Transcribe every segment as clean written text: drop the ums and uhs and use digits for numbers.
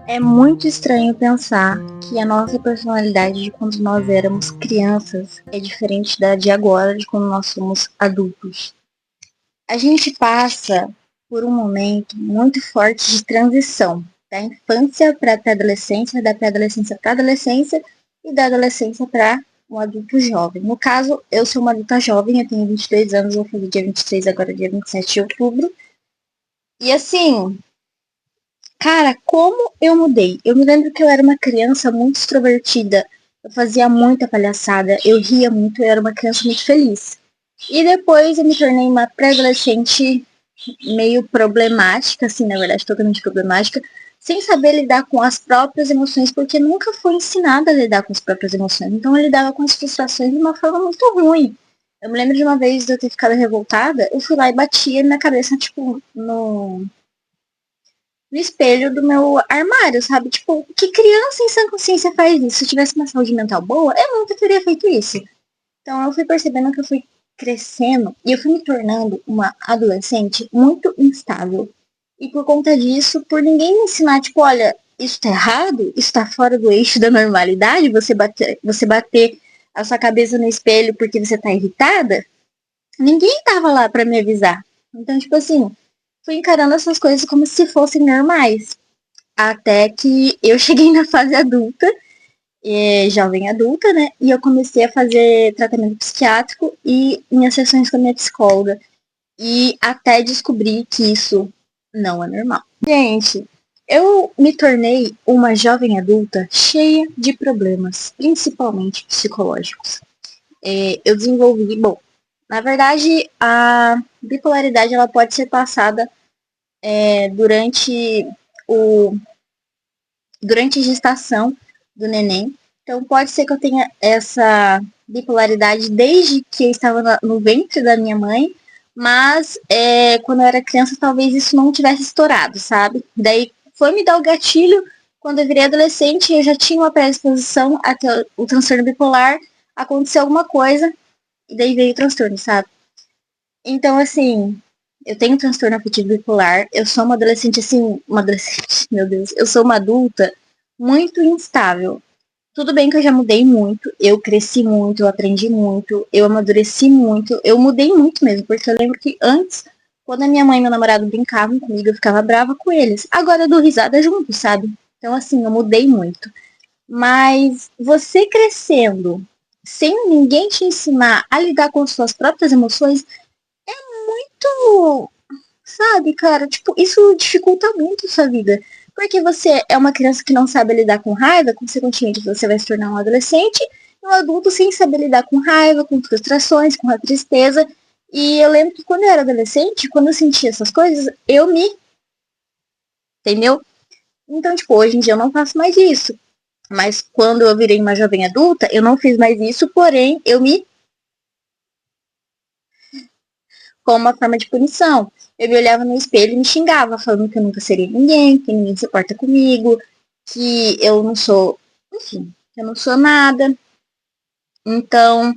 É muito estranho pensar que a nossa personalidade de quando nós éramos crianças é diferente da de agora, de quando nós somos adultos. A gente passa por um momento muito forte de transição da infância para a pré-adolescência, da pré-adolescência para a adolescência e da adolescência para um adulto jovem. No caso, eu sou uma adulta jovem, eu tenho 22 anos, vou fazer dia 23, agora dia 27 de outubro. E assim, cara, como eu mudei? Eu me lembro que eu era uma criança muito extrovertida. Eu fazia muita palhaçada, eu ria muito, eu era uma criança muito feliz. E depois eu me tornei uma pré-adolescente meio problemática, assim, na verdade, totalmente problemática, sem saber lidar com as próprias emoções, porque nunca foi ensinada a lidar com as próprias emoções. Então eu lidava com as frustrações de uma forma muito ruim. Eu me lembro de uma vez de eu ter ficado revoltada, eu fui lá e batia na cabeça, tipo, no espelho do meu armário, sabe? Tipo, que criança em sã consciência faz isso? Se eu tivesse uma saúde mental boa, eu nunca teria feito isso. Então eu fui percebendo que eu fui crescendo e eu fui me tornando uma adolescente muito instável. E por conta disso, por ninguém me ensinar, tipo, olha, isso tá errado, isso tá fora do eixo da normalidade, você bater a sua cabeça no espelho porque você tá irritada, ninguém tava lá pra me avisar. Então, tipo assim, fui encarando essas coisas como se fossem normais. Até que eu cheguei na fase adulta, jovem adulta, né? E eu comecei a fazer tratamento psiquiátrico e minhas sessões com a minha psicóloga. E até descobri que isso não é normal. Gente, eu me tornei uma jovem adulta cheia de problemas, principalmente psicológicos. Eu desenvolvi, bom, na verdade, a bipolaridade ela pode ser passada durante durante a gestação do neném. Então pode ser que eu tenha essa bipolaridade desde que eu estava no ventre da minha mãe, mas quando eu era criança talvez isso não tivesse estourado, sabe? Daí foi me dar o gatilho quando eu virei adolescente, eu já tinha uma predisposição a ter o transtorno bipolar, aconteceu alguma coisa e daí veio o transtorno, sabe? Então, assim, eu tenho transtorno afetivo bipolar, eu sou uma adolescente, assim, uma adolescente, meu Deus, eu sou uma adulta muito instável. Tudo bem que eu já mudei muito, eu cresci muito, eu aprendi muito, eu amadureci muito, eu mudei muito mesmo, porque eu lembro que antes, quando a minha mãe e meu namorado brincavam comigo, eu ficava brava com eles. Agora eu dou risada junto, sabe? Então, assim, eu mudei muito. Mas você crescendo, sem ninguém te ensinar a lidar com as suas próprias emoções, muito, sabe, cara, tipo, isso dificulta muito a sua vida. Porque você é uma criança que não sabe lidar com raiva, consequentemente você vai se tornar um adolescente, e um adulto sem saber lidar com raiva, com frustrações, com a tristeza. E eu lembro que quando eu era adolescente, quando eu sentia essas coisas, eu me, entendeu? Então, tipo, hoje em dia eu não faço mais isso. Mas quando eu virei uma jovem adulta, eu não fiz mais isso, porém eu me como uma forma de punição. Eu me olhava no espelho e me xingava, falando que eu nunca seria ninguém, que ninguém se importa comigo, que eu não sou, enfim, eu não sou nada. Então,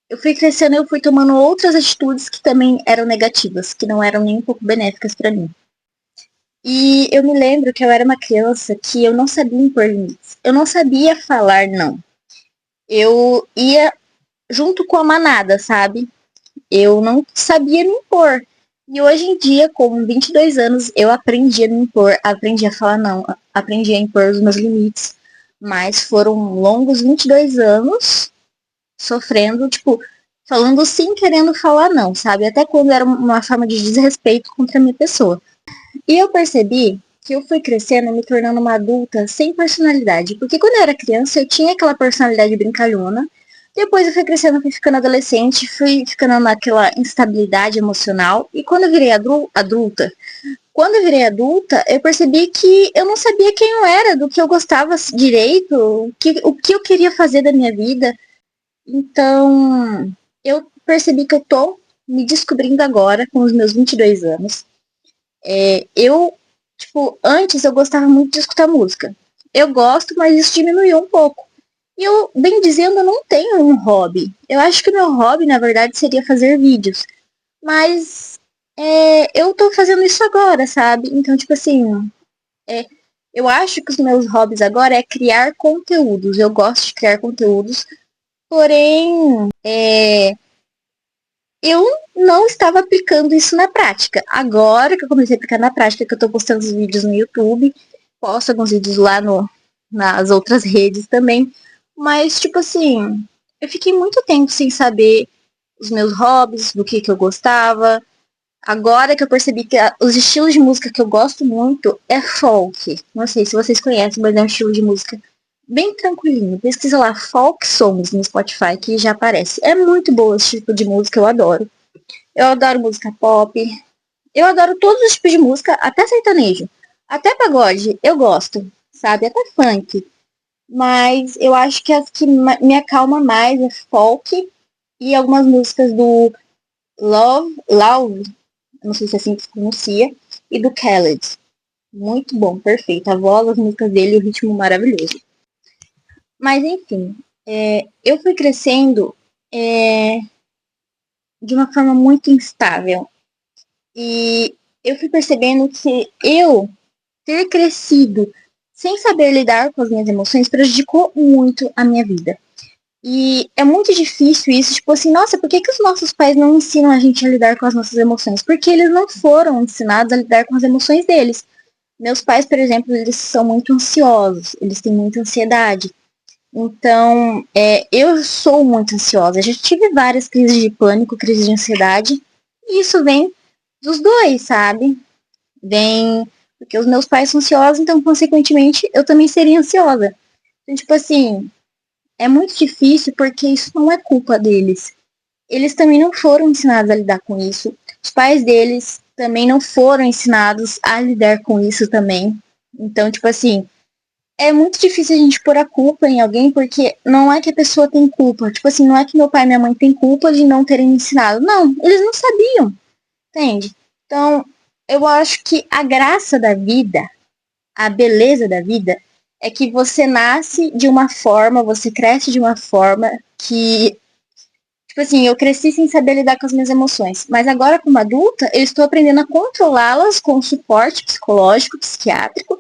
eu fui crescendo e eu fui tomando outras atitudes que também eram negativas, que não eram nem um pouco benéficas para mim. E eu me lembro que eu era uma criança que eu não sabia impor limites. Eu não sabia falar não. Eu ia junto com a manada, sabe? Eu não sabia me impor. E hoje em dia, com 22 anos, eu aprendi a me impor, aprendi a falar não, aprendi a impor os meus limites. Mas foram longos 22 anos sofrendo, tipo, falando sim, querendo falar não, sabe? Até quando era uma forma de desrespeito contra a minha pessoa. E eu percebi que eu fui crescendo e me tornando uma adulta sem personalidade. Porque quando eu era criança, eu tinha aquela personalidade brincalhona. Depois eu fui crescendo, fui ficando adolescente, fui ficando naquela instabilidade emocional. E quando eu virei adulta, eu percebi que eu não sabia quem eu era, do que eu gostava direito, o que eu queria fazer da minha vida. Então, eu percebi que eu tô me descobrindo agora, com os meus 22 anos. Tipo, antes eu gostava muito de escutar música. Eu gosto, mas isso diminuiu um pouco. E eu, bem dizendo, eu não tenho um hobby. Eu acho que o meu hobby, na verdade, seria fazer vídeos. Mas eu tô fazendo isso agora, sabe? Então, tipo assim, É, eu acho que os meus hobbies agora é criar conteúdos. Eu gosto de criar conteúdos, porém, eu não estava aplicando isso na prática. Agora que eu comecei a aplicar na prática, que eu tô postando os vídeos no YouTube, posto alguns vídeos lá nas outras redes também. Mas, tipo assim, eu fiquei muito tempo sem saber os meus hobbies, do que eu gostava. Agora que eu percebi que os estilos de música que eu gosto muito é folk. Não sei se vocês conhecem, mas é um estilo de música bem tranquilinho. Pesquisa lá, folk songs no Spotify, que já aparece. É muito bom esse tipo de música, eu adoro. Eu adoro música pop. Eu adoro todos os tipos de música, até sertanejo. Até pagode, eu gosto, sabe? Até funk. Mas eu acho que as que me acalma mais é folk e algumas músicas do Love, não sei se é assim que se pronuncia, e do Khaled. Muito bom, perfeito. A voz, as músicas dele e o ritmo maravilhoso. Mas enfim, eu fui crescendo de uma forma muito instável. E eu fui percebendo que eu ter crescido sem saber lidar com as minhas emoções prejudicou muito a minha vida. E é muito difícil isso, tipo assim, nossa, por que os nossos pais não ensinam a gente a lidar com as nossas emoções? Porque eles não foram ensinados a lidar com as emoções deles. Meus pais, por exemplo, eles são muito ansiosos, eles têm muita ansiedade. Então, eu sou muito ansiosa. Eu já tive várias crises de pânico, crises de ansiedade, e isso vem dos dois, sabe? Vem porque os meus pais são ansiosos, então, consequentemente, eu também seria ansiosa. Então, tipo assim, é muito difícil porque isso não é culpa deles. Eles também não foram ensinados a lidar com isso. Os pais deles também não foram ensinados a lidar com isso também. Então, tipo assim, é muito difícil a gente pôr a culpa em alguém porque não é que a pessoa tem culpa. Tipo assim, não é que meu pai e minha mãe têm culpa de não terem me ensinado. Não, eles não sabiam, entende? Então, eu acho que a graça da vida, a beleza da vida, é que você nasce de uma forma, você cresce de uma forma que, tipo assim, eu cresci sem saber lidar com as minhas emoções. Mas agora, como adulta, eu estou aprendendo a controlá-las com suporte psicológico, psiquiátrico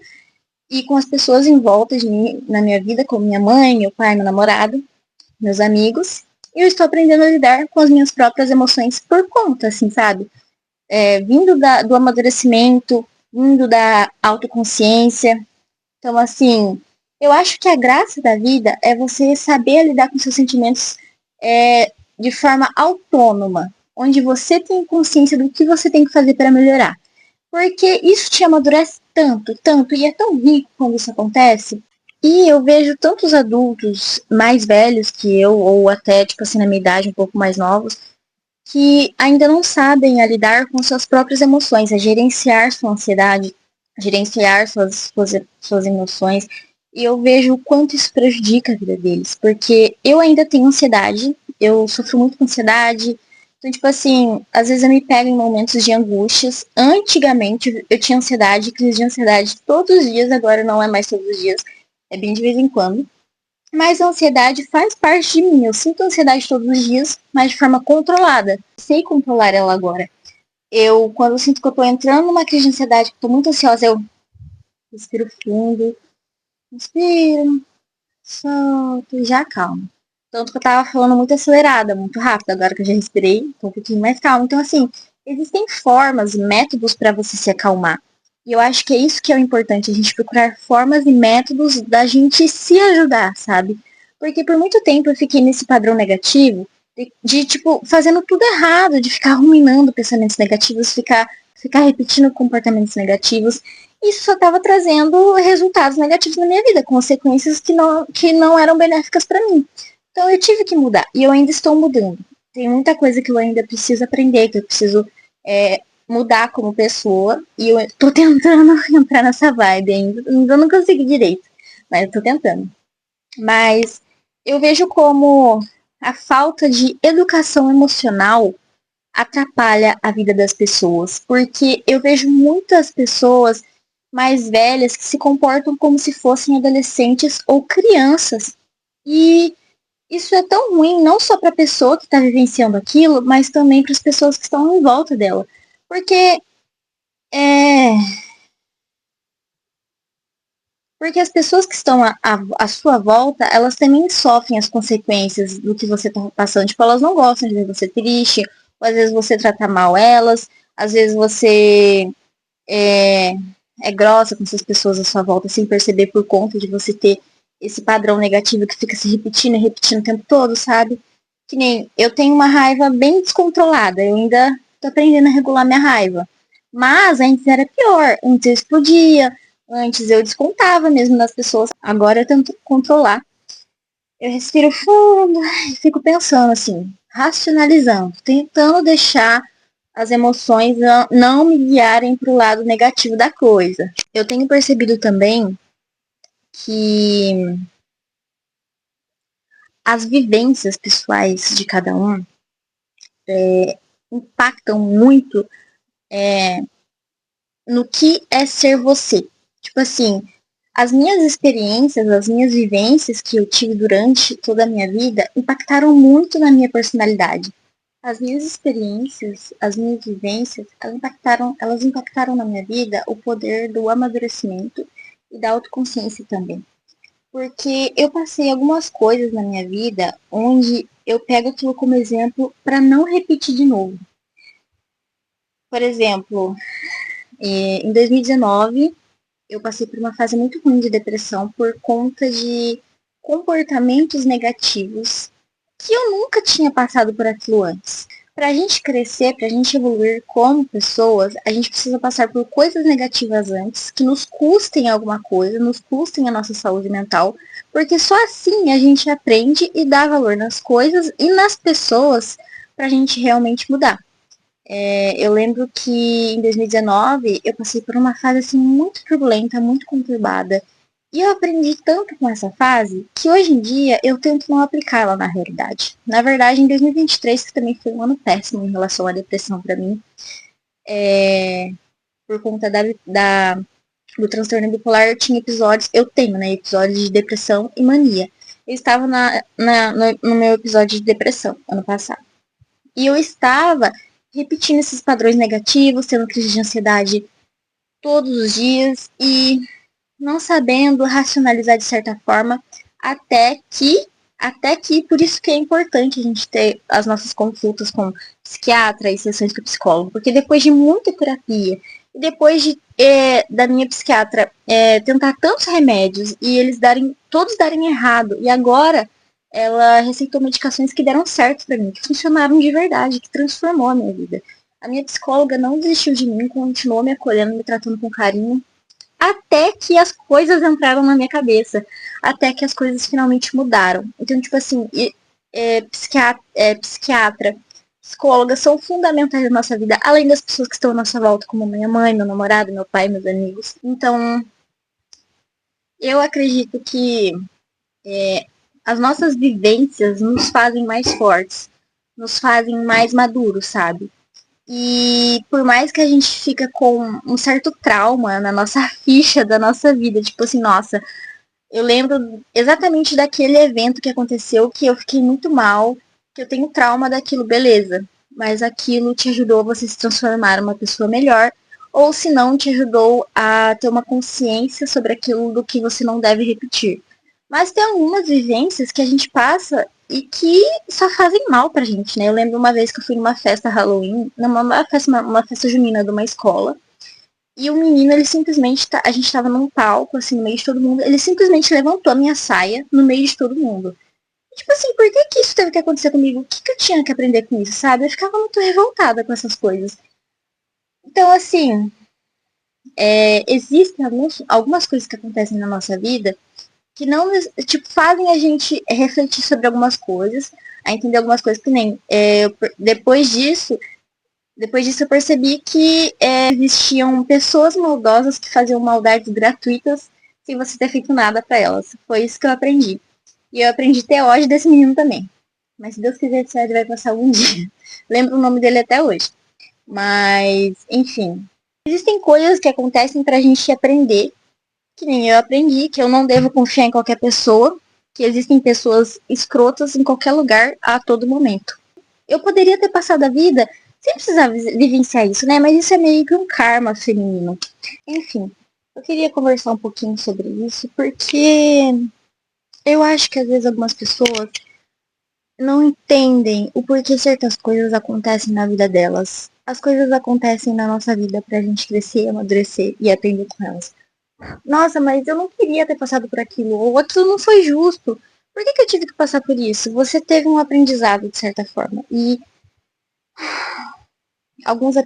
e com as pessoas em volta de mim, na minha vida, como minha mãe, meu pai, meu namorado, meus amigos. E eu estou aprendendo a lidar com as minhas próprias emoções por conta, assim, sabe? Vindo do amadurecimento, vindo da autoconsciência. Então, assim, eu acho que a graça da vida é você saber lidar com seus sentimentos de forma autônoma, onde você tem consciência do que você tem que fazer para melhorar. Porque isso te amadurece tanto, tanto, e é tão rico quando isso acontece. E eu vejo tantos adultos mais velhos que eu, ou até, tipo assim, na minha idade, um pouco mais novos, que ainda não sabem a lidar com suas próprias emoções, a gerenciar sua ansiedade, a gerenciar suas emoções. E eu vejo o quanto isso prejudica a vida deles, porque eu ainda tenho ansiedade, eu sofro muito com ansiedade. Então, tipo assim, às vezes eu me pego em momentos de angústias. Antigamente eu tinha ansiedade, crise de ansiedade todos os dias, agora não é mais todos os dias, é bem de vez em quando. Mas a ansiedade faz parte de mim. Eu sinto ansiedade todos os dias, mas de forma controlada. Sei controlar ela agora. Quando eu sinto que eu tô entrando numa crise de ansiedade, que eu tô muito ansiosa, eu respiro fundo, inspiro, solto e já calmo. Tanto que eu tava falando muito acelerada, muito rápido. Agora que eu já respirei, tô um pouquinho mais calma. Então, assim, existem formas, métodos para você se acalmar. E eu acho que é isso que é o importante, a gente procurar formas e métodos da gente se ajudar, sabe? Porque por muito tempo eu fiquei nesse padrão negativo tipo, fazendo tudo errado, de ficar ruminando pensamentos negativos, ficar repetindo comportamentos negativos. Isso só estava trazendo resultados negativos na minha vida, consequências que não eram benéficas para mim. Então eu tive que mudar e eu ainda estou mudando. Tem muita coisa que eu ainda preciso aprender, que eu preciso mudar como pessoa e eu tô tentando entrar nessa vibe ainda não consegui direito, mas eu tô tentando. Mas eu vejo como a falta de educação emocional atrapalha a vida das pessoas, porque eu vejo muitas pessoas mais velhas que se comportam como se fossem adolescentes ou crianças. E isso é tão ruim não só para a pessoa que está vivenciando aquilo, mas também para as pessoas que estão em volta dela. Porque é, Porque as pessoas que estão à sua volta, elas também sofrem as consequências do que você está passando. Tipo, elas não gostam de ver você triste, ou às vezes você trata mal elas, às vezes você é, é grossa com essas pessoas à sua volta sem perceber por conta de você ter esse padrão negativo que fica se repetindo e repetindo o tempo todo, sabe? Que nem eu tenho uma raiva bem descontrolada, eu ainda tô aprendendo a regular minha raiva. Mas antes era pior, antes eu explodia, antes eu descontava mesmo nas pessoas, agora eu tento controlar. Eu respiro fundo e fico pensando assim, racionalizando, tentando deixar as emoções não me guiarem para o lado negativo da coisa. Eu tenho percebido também que as vivências pessoais de cada um impactam muito no que é ser você. Tipo assim, as minhas experiências, as minhas vivências que eu tive durante toda a minha vida impactaram muito na minha personalidade. As minhas experiências, as minhas vivências, elas impactaram na minha vida o poder do amadurecimento e da autoconsciência também. Porque eu passei algumas coisas na minha vida onde eu pego aquilo como exemplo para não repetir de novo. Por exemplo, em 2019, eu passei por uma fase muito ruim de depressão por conta de comportamentos negativos que eu nunca tinha passado por aquilo antes. Para a gente crescer, para a gente evoluir como pessoas, a gente precisa passar por coisas negativas antes, que nos custem alguma coisa, nos custem a nossa saúde mental, porque só assim a gente aprende e dá valor nas coisas e nas pessoas para a gente realmente mudar. Eu lembro que em 2019 eu passei por uma fase assim muito turbulenta, muito conturbada. E eu aprendi tanto com essa fase que hoje em dia eu tento não aplicá-la na realidade. Na verdade, em 2023, que também foi um ano péssimo em relação à depressão para mim, por conta do transtorno bipolar, eu tinha episódios, eu tenho, né, episódios de depressão e mania. Eu estava no meu episódio de depressão ano passado. E eu estava repetindo esses padrões negativos, tendo crise de ansiedade todos os dias e não sabendo racionalizar de certa forma, até que, por isso que é importante a gente ter as nossas consultas com psiquiatra e sessões com psicólogo, porque depois de muita terapia, e depois da minha psiquiatra tentar tantos remédios e eles todos darem errado, e agora ela receitou medicações que deram certo para mim, que funcionaram de verdade, que transformou a minha vida. A minha psicóloga não desistiu de mim, continuou me acolhendo, me tratando com carinho, até que as coisas entraram na minha cabeça, até que as coisas finalmente mudaram. Então, tipo assim, psiquiatra, psicóloga são fundamentais na nossa vida, além das pessoas que estão à nossa volta, como minha mãe, meu namorado, meu pai, meus amigos. Então, eu acredito que as nossas vivências nos fazem mais fortes, nos fazem mais maduros, sabe? E por mais que a gente fica com um certo trauma na nossa ficha da nossa vida, tipo assim, nossa, eu lembro exatamente daquele evento que aconteceu que eu fiquei muito mal, que eu tenho trauma daquilo, beleza. Mas aquilo te ajudou a você se transformar em uma pessoa melhor, ou se não, te ajudou a ter uma consciência sobre aquilo do que você não deve repetir. Mas tem algumas vivências que a gente passa e que só fazem mal pra gente, né? Eu lembro uma vez que eu fui numa festa Halloween, uma festa junina de uma escola, e o menino, ele simplesmente, a gente tava num palco, assim, no meio de todo mundo, ele simplesmente levantou a minha saia no meio de todo mundo. E, tipo assim, por que que isso teve que acontecer comigo? O que que eu tinha que aprender com isso, sabe? Eu ficava muito revoltada com essas coisas. Então, assim, existem algumas coisas que acontecem na nossa vida que não, tipo, fazem a gente refletir sobre algumas coisas, a entender algumas coisas que nem, depois disso eu percebi que existiam pessoas maldosas que faziam maldades gratuitas sem você ter feito nada para elas. Foi isso que eu aprendi. E eu aprendi a ter ódio desse menino também. Mas se Deus quiser, isso vai passar algum dia. Lembro o nome dele até hoje. Mas, enfim. Existem coisas que acontecem pra gente aprender, que nem eu aprendi, que eu não devo confiar em qualquer pessoa, que existem pessoas escrotas em qualquer lugar a todo momento. Eu poderia ter passado a vida sem precisar vivenciar isso, né? Mas isso é meio que um karma feminino. Enfim. Eu queria conversar um pouquinho sobre isso, porque eu acho que às vezes algumas pessoas não entendem o porquê certas coisas acontecem na vida delas. As coisas acontecem na nossa vida pra gente crescer, amadurecer e aprender com elas. Nossa, mas eu não queria ter passado por aquilo, ou aquilo não foi justo. Por que eu tive que passar por isso? Você teve um aprendizado, de certa forma. E alguns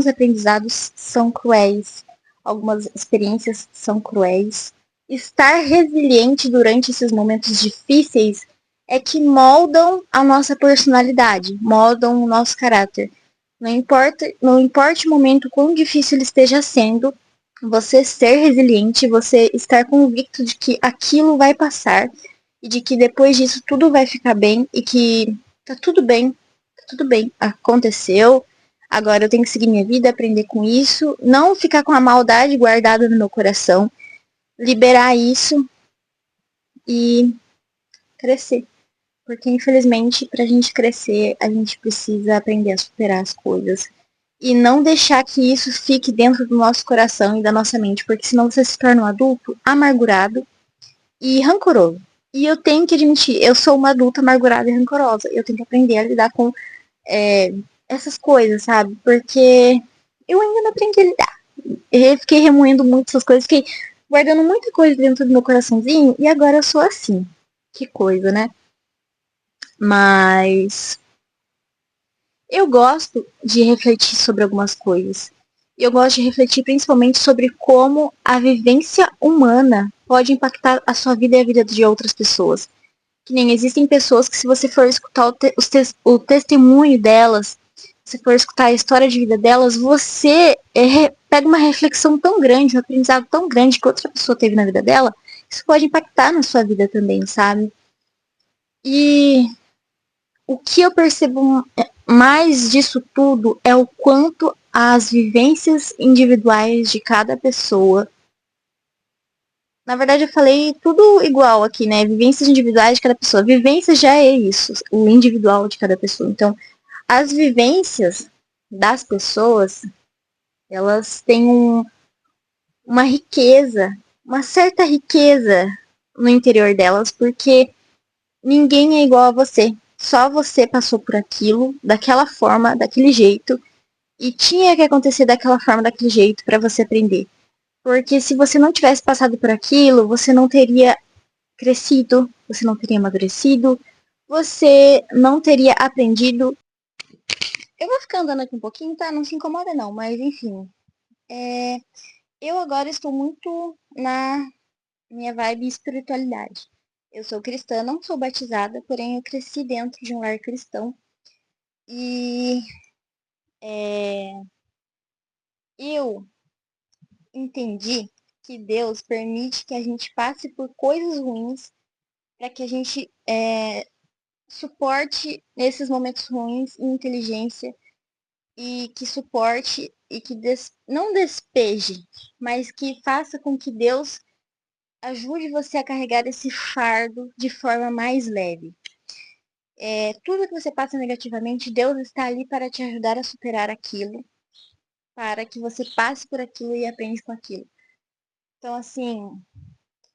aprendizados são cruéis. Algumas experiências são cruéis. Estar resiliente durante esses momentos difíceis é que moldam a nossa personalidade, moldam o nosso caráter. Não importa o momento quão difícil ele esteja sendo, você ser resiliente, você estar convicto de que aquilo vai passar e de que depois disso tudo vai ficar bem e que tá tudo bem, aconteceu, agora eu tenho que seguir minha vida, aprender com isso, não ficar com a maldade guardada no meu coração, liberar isso e crescer. Porque infelizmente, pra gente crescer, a gente precisa aprender a superar as coisas. E não deixar que isso fique dentro do nosso coração e da nossa mente, porque senão você se torna um adulto amargurado e rancoroso. E eu tenho que admitir, eu sou uma adulta amargurada e rancorosa. Eu tenho que aprender a lidar com é, essas coisas, sabe? Porque eu ainda não aprendi a lidar. Eu fiquei remoendo muito essas coisas, fiquei guardando muita coisa dentro do meu coraçãozinho e agora eu sou assim. Que coisa, né? Mas eu gosto de refletir sobre algumas coisas. Eu gosto de refletir principalmente sobre como a vivência humana pode impactar a sua vida e a vida de outras pessoas. Que nem existem pessoas que, se você for escutar o testemunho delas, se for escutar a história de vida delas, você pega uma reflexão tão grande, um aprendizado tão grande que outra pessoa teve na vida dela, isso pode impactar na sua vida também, sabe? E o que eu percebo mais disso tudo é o quanto as vivências individuais de cada pessoa. Na verdade, eu falei tudo igual aqui, né? Vivências individuais de cada pessoa. Vivências já é isso, o individual de cada pessoa. Então, as vivências das pessoas, elas têm uma riqueza, uma certa riqueza no interior delas, porque ninguém é igual a você. Só você passou por aquilo, daquela forma, daquele jeito, e tinha que acontecer daquela forma, daquele jeito, para você aprender. Porque se você não tivesse passado por aquilo, você não teria crescido, você não teria amadurecido, você não teria aprendido. Eu vou ficar andando aqui um pouquinho, tá? Não se incomoda não, mas enfim. É, eu agora estou muito na minha vibe espiritualidade. Eu sou cristã, não sou batizada, porém eu cresci dentro de um lar cristão. E eu entendi que Deus permite que a gente passe por coisas ruins para que a gente suporte nesses momentos ruins e inteligência e que suporte e que não despeje, mas que faça com que Deus ajude você a carregar esse fardo de forma mais leve. Tudo que você passa negativamente, Deus está ali para te ajudar a superar aquilo, para que você passe por aquilo e aprenda com aquilo. Então, assim,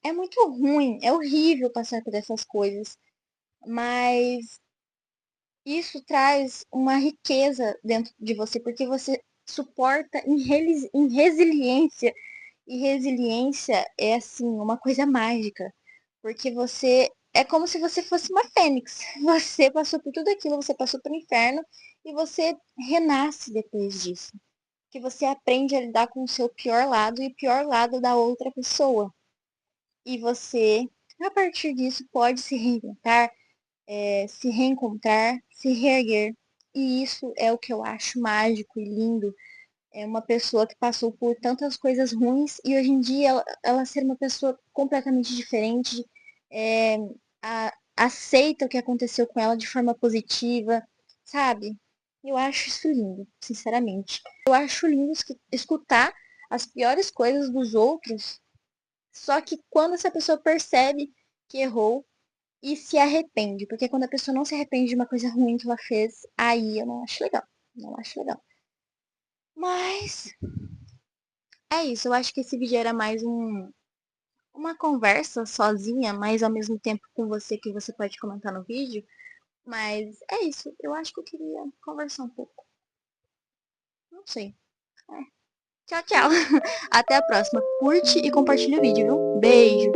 é muito ruim, é horrível passar por essas coisas, mas isso traz uma riqueza dentro de você, porque você suporta em resiliência. E resiliência é, assim, uma coisa mágica, porque você é como se você fosse uma fênix. Você passou por tudo aquilo, você passou pelo inferno e você renasce depois disso. Que você aprende a lidar com o seu pior lado e o pior lado da outra pessoa. E você, a partir disso, pode se reinventar, se reencontrar, se reerguer. E isso é o que eu acho mágico e lindo. É uma pessoa que passou por tantas coisas ruins e hoje em dia ela ser uma pessoa completamente diferente, é, aceita o que aconteceu com ela de forma positiva, sabe? Eu acho isso lindo, sinceramente. Eu acho lindo escutar as piores coisas dos outros, só que quando essa pessoa percebe que errou e se arrepende, porque quando a pessoa não se arrepende de uma coisa ruim que ela fez, aí eu não acho legal. Não acho legal. Mas É isso, eu acho que esse vídeo era mais uma conversa sozinha, mas ao mesmo tempo com você que você pode comentar no vídeo. Mas é isso, eu acho que eu queria conversar um pouco. Não sei. É. Tchau, tchau. Até a próxima. Curte e compartilha o vídeo, viu? Beijo.